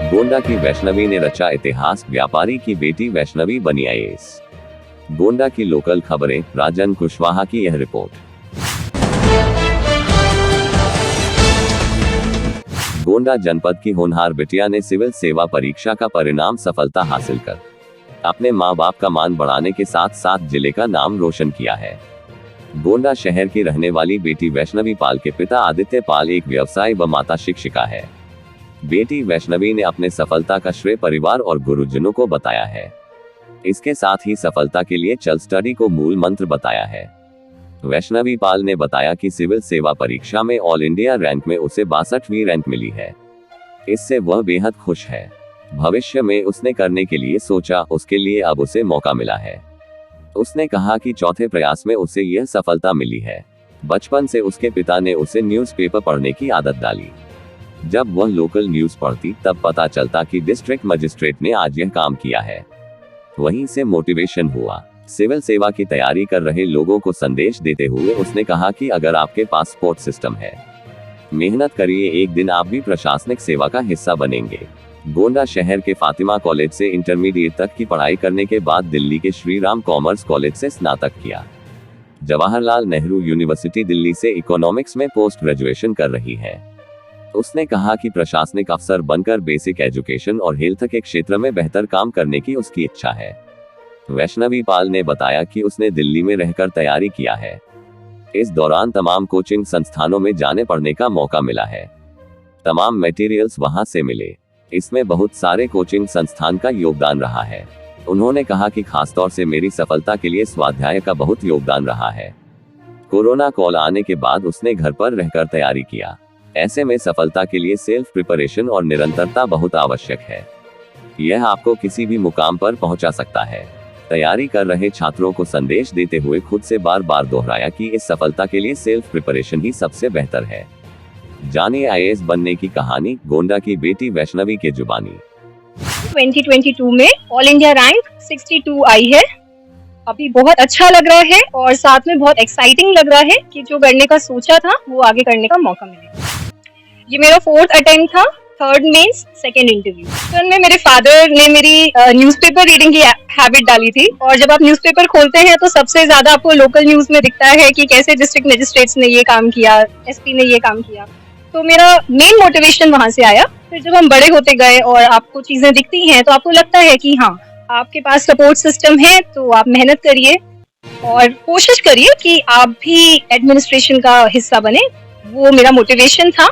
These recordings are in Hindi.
गोंडा की वैष्णवी ने रचा इतिहास, व्यापारी की बेटी वैष्णवी बनी आईएएस। गोंडा की लोकल खबरें, राजन कुशवाहा की यह रिपोर्ट। गोंडा जनपद की होनहार बिटिया ने सिविल सेवा परीक्षा का परिणाम सफलता हासिल कर अपने मां बाप का मान बढ़ाने के साथ साथ जिले का नाम रोशन किया है। गोंडा शहर की रहने वाली बेटी वैष्णवी पाल के पिता आदित्य पाल एक व्यवसायी व माता शिक्षिका है। बेटी वैष्णवी ने अपने सफलता का श्रेय परिवार और गुरुजनों को बताया है। इसके साथ ही सफलता के लिए चल स्टडी को मूल मंत्र बताया है। वैष्णवी पाल ने बताया कि सिविल सेवा परीक्षा में ऑल इंडिया रैंक में उसे 62वीं रैंक मिली है। इससे वह बेहद खुश है। भविष्य में उसने करने के लिए सोचा, उसके लिए अब उसे मौका मिला है। उसने कहा कि चौथे प्रयास में उसे यह सफलता मिली है। बचपन से उसके पिता ने उसे न्यूज़पेपर पढ़ने की आदत डाली। जब वह लोकल न्यूज़ पढ़ती तब पता चलता कि डिस्ट्रिक्ट मजिस्ट्रेट ने आज यह काम किया है। वहीं से मोटिवेशन हुआ। सिविल सेवा की तैयारी कर रहे लोगों को संदेश देते हुए उसने कहा कि अगर आपके पास सपोर्ट सिस्टम है, मेहनत करिए, एक दिन आप भी प्रशासनिक सेवा का हिस्सा बनेंगे। गोंडा शहर के फातिमा कॉलेज से इंटरमीडिएट तक की पढ़ाई करने के बाद दिल्ली के श्री राम कॉमर्स कॉलेज से स्नातक किया। जवाहरलाल नेहरू यूनिवर्सिटी दिल्ली से इकोनॉमिक्स में पोस्ट ग्रेजुएशन कर रही है। उसने कहा कि प्रशासनिक अफसर बनकर बेसिक एजुकेशन और हेल्थ के क्षेत्र में बेहतर काम करने की उसकी इच्छा है। वैष्णवी पाल ने बताया कि उसने दिल्ली में रहकर तैयारी किया है। इस दौरान तमाम कोचिंग संस्थानों में जाने पढ़ने का मौका मिला है। तमाम मटेरियल्स वहां से मिले। इसमें बहुत सारे कोचिंग संस्थान का योगदान रहा है। उन्होंने कहा कि खासतौर से मेरी सफलता के लिए स्वाध्याय का बहुत योगदान रहा है। कोरोना कॉल आने के बाद उसने घर पर रहकर तैयारी किया। ऐसे में सफलता के लिए सेल्फ प्रिपरेशन और निरंतरता बहुत आवश्यक है। यह आपको किसी भी मुकाम पर पहुंचा सकता है। तैयारी कर रहे छात्रों को संदेश देते हुए खुद से बार बार दोहराया कि इस सफलता के लिए सेल्फ प्रिपरेशन ही सबसे बेहतर है। जानिए आईएएस बनने की कहानी, गोंडा की बेटी वैष्णवी के जुबानी। 2022 में ऑल इंडिया रैंक 62 आई है। अभी बहुत अच्छा लग रहा है और साथ में बहुत एक्साइटिंग लग रहा है कि जो करने का सोचा था वो आगे करने का मौका मिलेगा। ये मेरा 4th अटेम्प्ट था, 3rd मेंस, 2nd इंटरव्यू। तो में मेरे फादर ने मेरी न्यूज़पेपर रीडिंग की हैबिट डाली थी और जब आप न्यूज़पेपर खोलते हैं तो सबसे ज्यादा आपको लोकल न्यूज में दिखता है कि कैसे डिस्ट्रिक्ट मजिस्ट्रेट्स ने ये काम किया, एसपी ने ये काम किया। तो मेरा मेन मोटिवेशन वहां से आया। फिर जब हम बड़े होते गए और आपको चीजें दिखती हैं तो आपको लगता है कि हाँ, आपके पास सपोर्ट सिस्टम है, तो आप मेहनत करिए और कोशिश करिए कि आप भी एडमिनिस्ट्रेशन का हिस्सा बने। वो मेरा मोटिवेशन था।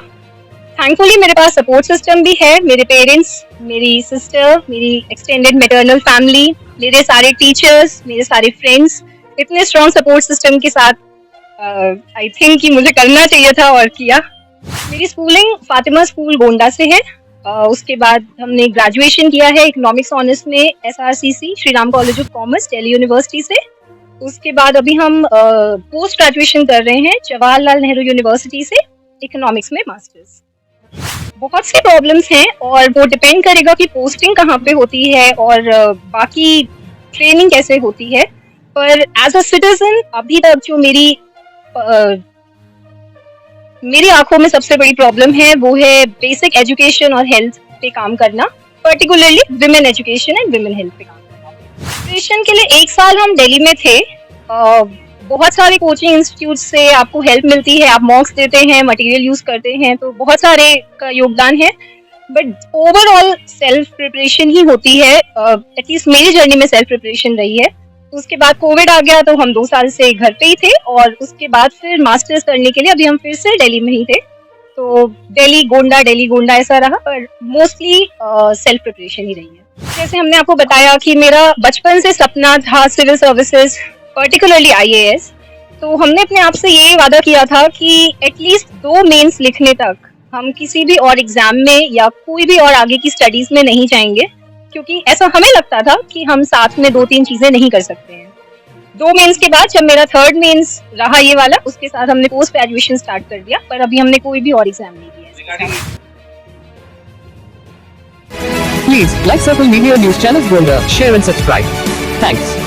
थैंकफुली मेरे पास सपोर्ट सिस्टम भी है। मेरे पेरेंट्स, मेरी सिस्टर, मेरी एक्सटेंडेड मैटरनल फैमिली, मेरे सारे टीचर्स, मेरे सारे फ्रेंड्स, इतने स्ट्रॉन्ग सपोर्ट सिस्टम के साथ आई थिंक कि मुझे करना चाहिए था और किया। मेरी स्कूलिंग फातिमा स्कूल गोंडा से है। उसके बाद हमने ग्रेजुएशन किया है इकोनॉमिक्स ऑनर्स में SRCC Shri Ram college of commerce Delhi university से। उसके बाद अभी हम पोस्ट ग्रेजुएशन कर रहे हैं जवाहरलाल नेहरू यूनिवर्सिटी से इकोनॉमिक्स में मास्टर्स। बहुत सी प्रॉब्लम्स हैं और वो डिपेंड करेगा कि पोस्टिंग कहाँ पे होती है और बाकी ट्रेनिंग कैसे होती है। पर एज अ सिटीजन अभी तक जो मेरी आंखों में सबसे बड़ी प्रॉब्लम है वो है बेसिक एजुकेशन और हेल्थ पे काम करना, particularly women education and women health पे काम करना। प्रिपरेशन के लिए 1 साल हम दिल्ली में थे। बहुत सारे कोचिंग इंस्टीट्यूट से आपको हेल्प मिलती है, आप मॉक्स देते हैं, मटेरियल यूज करते हैं, तो बहुत सारे का योगदान है। बट ओवरऑल सेल्फ प्रिपरेशन ही होती है। एटलीस्ट मेरी जर्नी में सेल्फ प्रिपरेशन रही है। उसके बाद कोविड आ गया तो हम 2 साल से घर पे ही थे और उसके बाद फिर मास्टर्स करने के लिए अभी हम फिर से दिल्ली में ही थे। तो दिल्ली गोंडा ऐसा रहा, पर मोस्टली सेल्फ प्रिपरेशन ही रही है। जैसे हमने आपको बताया कि मेरा बचपन से सपना था सिविल सर्विसेज, पर्टिकुलरली आईएएस। तो हमने अपने आप से ये वादा किया था कि एटलीस्ट 2 मेंस लिखने तक हम किसी भी और एग्जाम में या कोई भी और आगे की स्टडीज में नहीं जाएंगे, क्योंकि ऐसा हमें लगता था कि हम साथ में 2-3 चीजें नहीं कर सकते हैं। 2 मेंस के बाद जब मेरा 3rd मेंस रहा ये वाला, उसके साथ हमने पोस्ट ग्रेजुएशन स्टार्ट कर दिया, पर अभी हमने कोई भी और एग्जाम नहीं दिया। Please like Circle Media News Channel Golda, share and subscribe. Thanks.